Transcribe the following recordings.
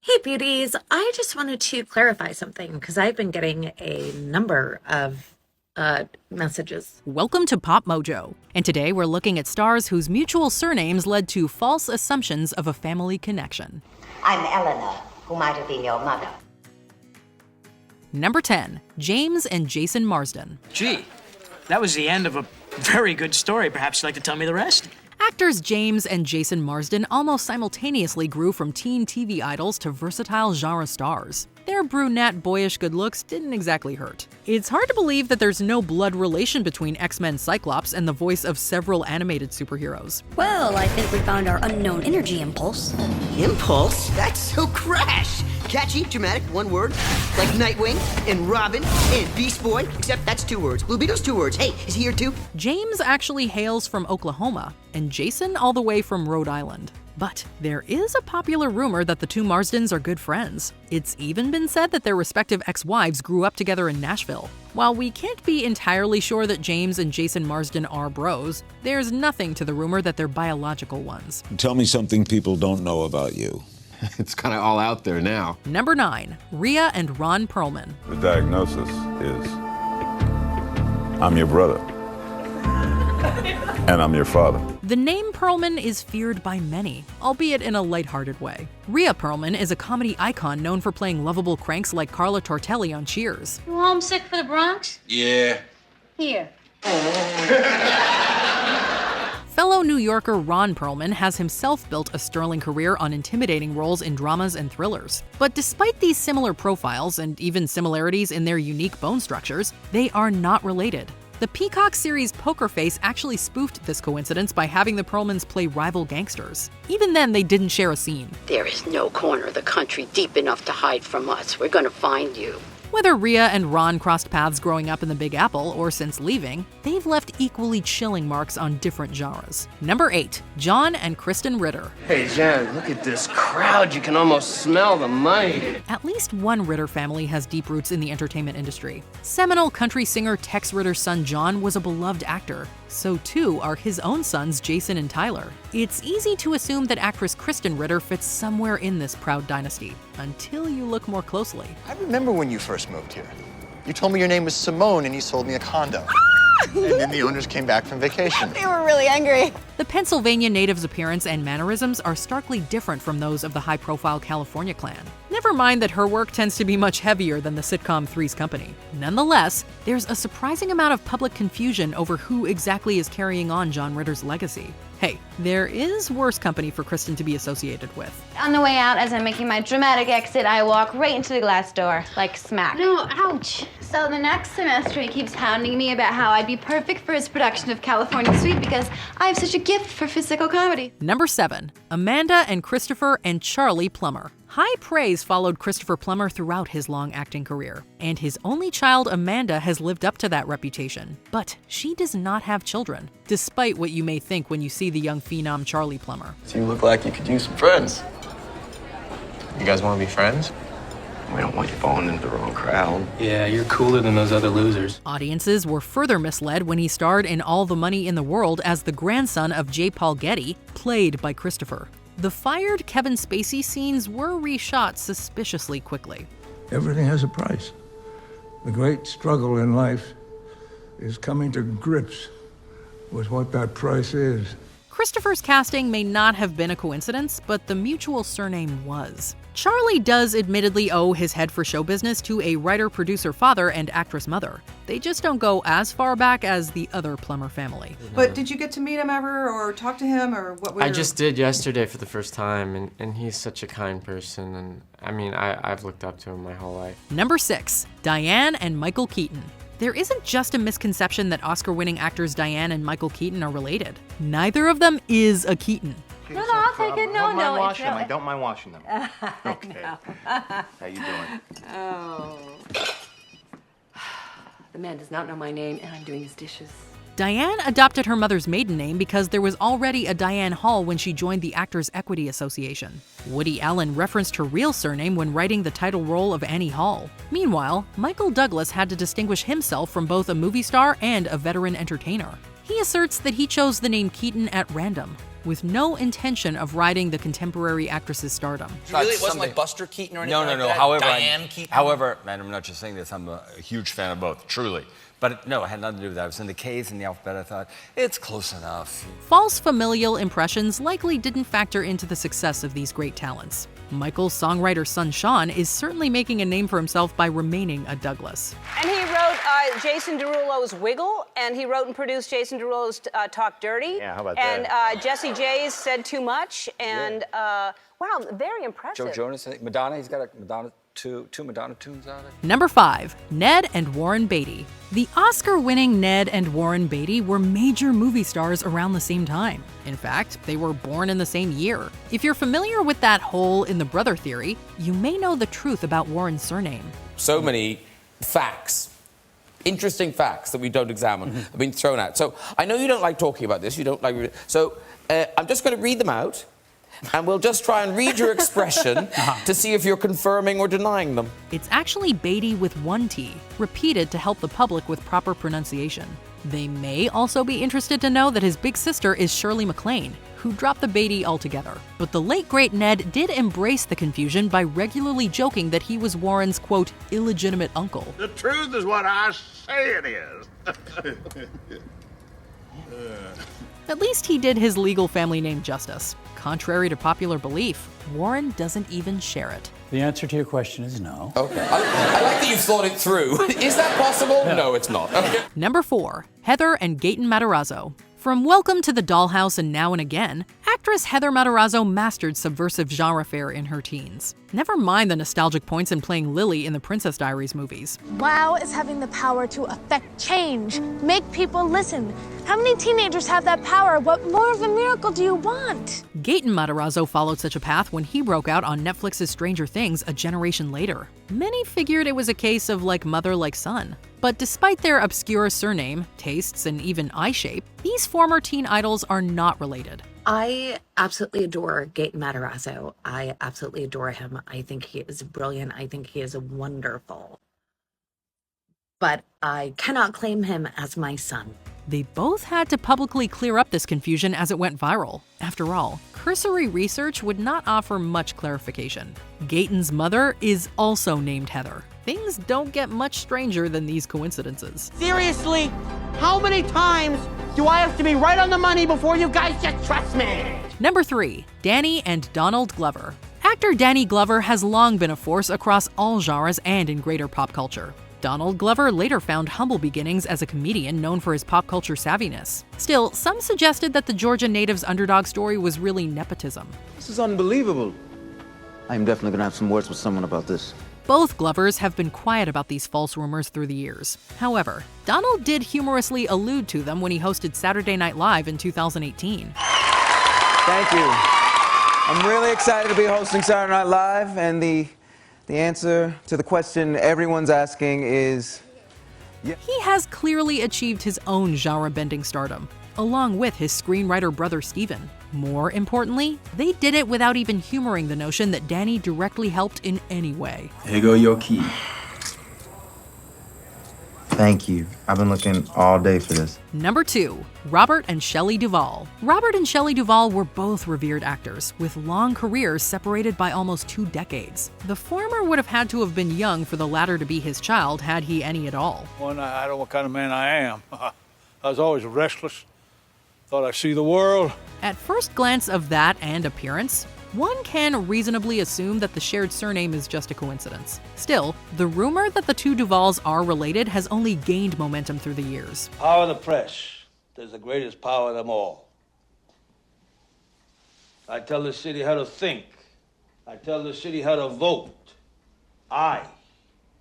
Hey beauties, I just wanted to clarify something because I've been getting a number of messages. Welcome to Pop Mojo, and today we're looking at stars whose mutual surnames led to false assumptions of a family connection. I'm Eleanor, who might have been your mother. Number 10, James and Jason Marsden. Gee, that was the end of a very good story. Perhaps you'd like to tell me the rest? Actors James and Jason Marsden almost simultaneously grew from teen TV idols to versatile genre stars. Their brunette, boyish good looks didn't exactly hurt. It's hard to believe that there's no blood relation between X-Men Cyclops and the voice of several animated superheroes. Well, I think we found our unknown energy impulse. Impulse? That's so crash! Catchy, dramatic, one word. Like Nightwing, and Robin, and Beast Boy, except that's 2 words. Blue Beetle's 2 words. Hey, is he here too? James actually hails from Oklahoma, and Jason all the way from Rhode Island. But there is a popular rumor that the two Marsdens are good friends. It's even been said that their respective ex-wives grew up together in Nashville. While we can't be entirely sure that James and Jason Marsden are bros, there's nothing to the rumor that they're biological ones. Tell me something people don't know about you. It's kind of all out there now. Number 9, Rhea and Ron Perlman. The diagnosis is, I'm your brother. And I'm your father. The name Perlman is feared by many, albeit in a lighthearted way. Rhea Perlman is a comedy icon known for playing lovable cranks like Carla Tortelli on Cheers. You homesick for the Bronx? Yeah. Here. Fellow New Yorker Ron Perlman has himself built a sterling career on intimidating roles in dramas and thrillers. But despite these similar profiles and even similarities in their unique bone structures, they are not related. The Peacock series Poker Face actually spoofed this coincidence by having the Perlmans play rival gangsters. Even then, they didn't share a scene. There is no corner of the country deep enough to hide from us. We're gonna find you. Whether Rhea and Ron crossed paths growing up in the Big Apple or since leaving, they've left equally chilling marks on different genres. Number 8, John and Krysten Ritter. Hey, Jen, look at this crowd. You can almost smell the money. At least one Ritter family has deep roots in the entertainment industry. Seminole country singer Tex Ritter's son John was a beloved actor. So too are his own sons Jason and Tyler. It's easy to assume that actress Krysten Ritter fits somewhere in this proud dynasty, until you look more closely. I remember when you first moved here. You told me your name was Simone and you sold me a condo. And then the owners came back from vacation. They were really angry. The Pennsylvania native's appearance and mannerisms are starkly different from those of the high-profile California clan. Never mind that her work tends to be much heavier than the sitcom Three's Company. Nonetheless, there's a surprising amount of public confusion over who exactly is carrying on John Ritter's legacy. Hey, there is worse company for Krysten to be associated with. On the way out, as I'm making my dramatic exit, I walk right into the glass door, like smack. No, ouch. So the next semester, he keeps hounding me about how I'd be perfect for his production of California Suite because I have such a gift for physical comedy. Number 7, Amanda and Christopher and Charlie Plummer. High praise followed Christopher Plummer throughout his long acting career, and his only child Amanda has lived up to that reputation. But she does not have children, despite what you may think when you see the young phenom Charlie Plummer. So you look like you could use some friends. You guys want to be friends? We don't want you falling into the wrong crowd. Yeah, you're cooler than those other losers. Audiences were further misled when he starred in All the Money in the World as the grandson of J. Paul Getty, played by Christopher. The fired Kevin Spacey scenes were reshot suspiciously quickly. Everything has a price. The great struggle in life is coming to grips with what that price is. Christopher's casting may not have been a coincidence, but the mutual surname was. Charlie does admittedly owe his head for show business to a writer-producer father and actress mother. They just don't go as far back as the other Plummer family. But did you get to meet him ever or talk to him or what? I just did yesterday for the first time, and he's such a kind person, and I mean, I've looked up to him my whole life. Number 6, Diane and Michael Keaton. There isn't just a misconception that Oscar-winning actors Diane and Michael Keaton are related. Neither of them is a Keaton. No, I'll take it. No, no. I don't mind washing them. Okay. How you doing? Oh. The man does not know my name, and I'm doing his dishes. Diane adopted her mother's maiden name because there was already a Diane Hall when she joined the Actors Equity Association. Woody Allen referenced her real surname when writing the title role of Annie Hall. Meanwhile, Michael Douglas had to distinguish himself from both a movie star and a veteran entertainer. He asserts that he chose the name Keaton at random. with no intention of riding the contemporary actress's stardom. Really? It wasn't like Buster Keaton or anything No. like that? However, Diane Keaton? However, and I'm not just saying this, I'm a huge fan of both, truly. But no, it had nothing to do with that. I was in the K's in the alphabet. I thought, it's close enough. False familial impressions likely didn't factor into the success of these great talents. Michael's songwriter son Sean is certainly making a name for himself by remaining a Douglas. And he wrote Jason Derulo's Wiggle, and he wrote and produced Jason Derulo's Talk Dirty. Yeah, how about and, that? And Jesse J's Said Too Much, and wow, very impressive. Joe Jonas, Madonna, he's got a Madonna, two Madonna tunes out of it. Number 5, Ned and Warren Beatty. The Oscar-winning Ned and Warren Beatty were major movie stars around the same time. In fact, they were born in the same year. If you're familiar with that hole in the brother theory, you may know the truth about Warren's surname. So many facts, interesting facts that we don't examine have been thrown out. So I know you don't like talking about this. You don't like. So I'm just going to read them out, and we'll just try and read your expression to see if you're confirming or denying them. It's actually Beatty with one T, repeated to help the public with proper pronunciation. They may also be interested to know that his big sister is Shirley MacLaine, who dropped the Beatty altogether. But the late great Ned did embrace the confusion by regularly joking that he was Warren's, quote, illegitimate uncle. The truth is what I say it is. At least he did his legal family name justice. Contrary to popular belief, Warren doesn't even share it. The answer to your question is no. Okay. I like that you thought it through. Is that possible? No, it's not. Okay. Number 4, Heather and Gaten Matarazzo. From Welcome to the Dollhouse and Now and Again, actress Heather Matarazzo mastered subversive genre fare in her teens. Never mind the nostalgic points in playing Lily in the Princess Diaries movies. WoW is having the power to affect change, make people listen. How many teenagers have that power? What more of a miracle do you want? Gaten Matarazzo followed such a path when he broke out on Netflix's Stranger Things a generation later. Many figured it was a case of like mother, like son. But despite their obscure surname, tastes, and even eye shape, these former teen idols are not related. I absolutely adore Gaten Matarazzo. I absolutely adore him. I think he is brilliant. I think he is wonderful. But I cannot claim him as my son. They both had to publicly clear up this confusion as it went viral. After all, cursory research would not offer much clarification. Gaten's mother is also named Heather. Things don't get much stranger than these coincidences. Seriously, how many times do I have to be right on the money before you guys just trust me? Number 3, Danny and Donald Glover. Actor Danny Glover has long been a force across all genres and in greater pop culture. Donald Glover later found humble beginnings as a comedian known for his pop culture savviness. Still, some suggested that the Georgia native's underdog story was really nepotism. This is unbelievable. I'm definitely gonna have some words with someone about this. Both Glovers have been quiet about these false rumors through the years. However, Donald did humorously allude to them when he hosted Saturday Night Live in 2018. Thank you. I'm really excited to be hosting Saturday Night Live, and the answer to the question everyone's asking is yes. He has clearly achieved his own genre-bending stardom, along with his screenwriter brother Steven. More importantly, they did it without even humoring the notion that Danny directly helped in any way. Here go your key. Thank you. I've been looking all day for this. Number 2, Robert and Shelley Duvall. Robert and Shelley Duvall were both revered actors, with long careers separated by almost 2 decades. The former would have had to have been young for the latter to be his child, had he any at all. Well, I don't know what kind of man I am. I was always restless. Thought I'd see the world. At first glance of that and appearance, one can reasonably assume that the shared surname is just a coincidence. Still, the rumor that the two Duvalls are related has only gained momentum through the years. Power of the press. There's the greatest power of them all. I tell the city how to think. I tell the city how to vote. I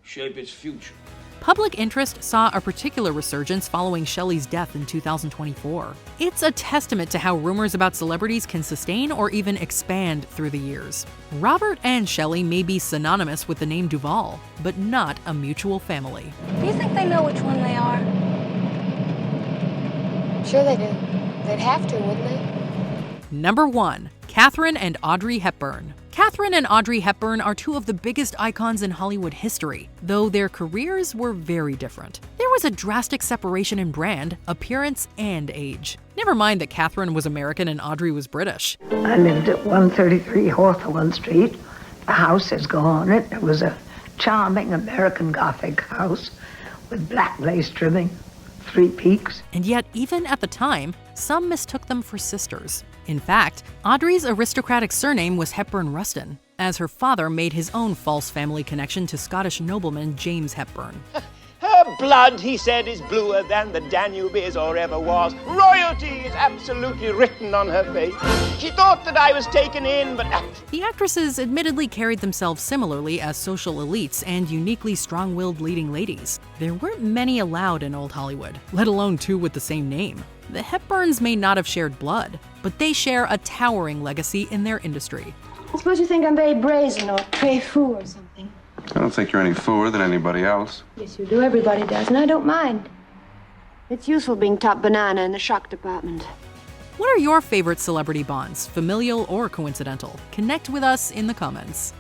shape its future. Public interest saw a particular resurgence following Shelley's death in 2024. It's a testament to how rumors about celebrities can sustain or even expand through the years. Robert and Shelley may be synonymous with the name Duvall, but not a mutual family. Do you think they know which one they are? Sure they do. They'd have to, wouldn't they? Number 1, Katherine and Audrey Hepburn. Katherine and Audrey Hepburn are two of the biggest icons in Hollywood history, though their careers were very different. There was a drastic separation in brand, appearance, and age. Never mind that Katherine was American and Audrey was British. I lived at 133 Hawthorne Street. The house has gone on it. It was a charming American Gothic house with black lace trimming, 3 peaks. And yet, even at the time, some mistook them for sisters. In fact, Audrey's aristocratic surname was Hepburn Rustin, as her father made his own false family connection to Scottish nobleman James Hepburn. Her blood, he said, is bluer than the Danube is or ever was. Royalty is absolutely written on her face. She thought that I was taken in, but... The actresses admittedly carried themselves similarly as social elites and uniquely strong-willed leading ladies. There weren't many allowed in old Hollywood, let alone two with the same name. The Hepburns may not have shared blood, but they share a towering legacy in their industry. I suppose you think I'm very brazen or très fou or something. I don't think you're any fooler than anybody else. Yes, you do. Everybody does, and I don't mind. It's useful being top banana in the shock department. What are your favorite celebrity bonds, familial or coincidental? Connect with us in the comments.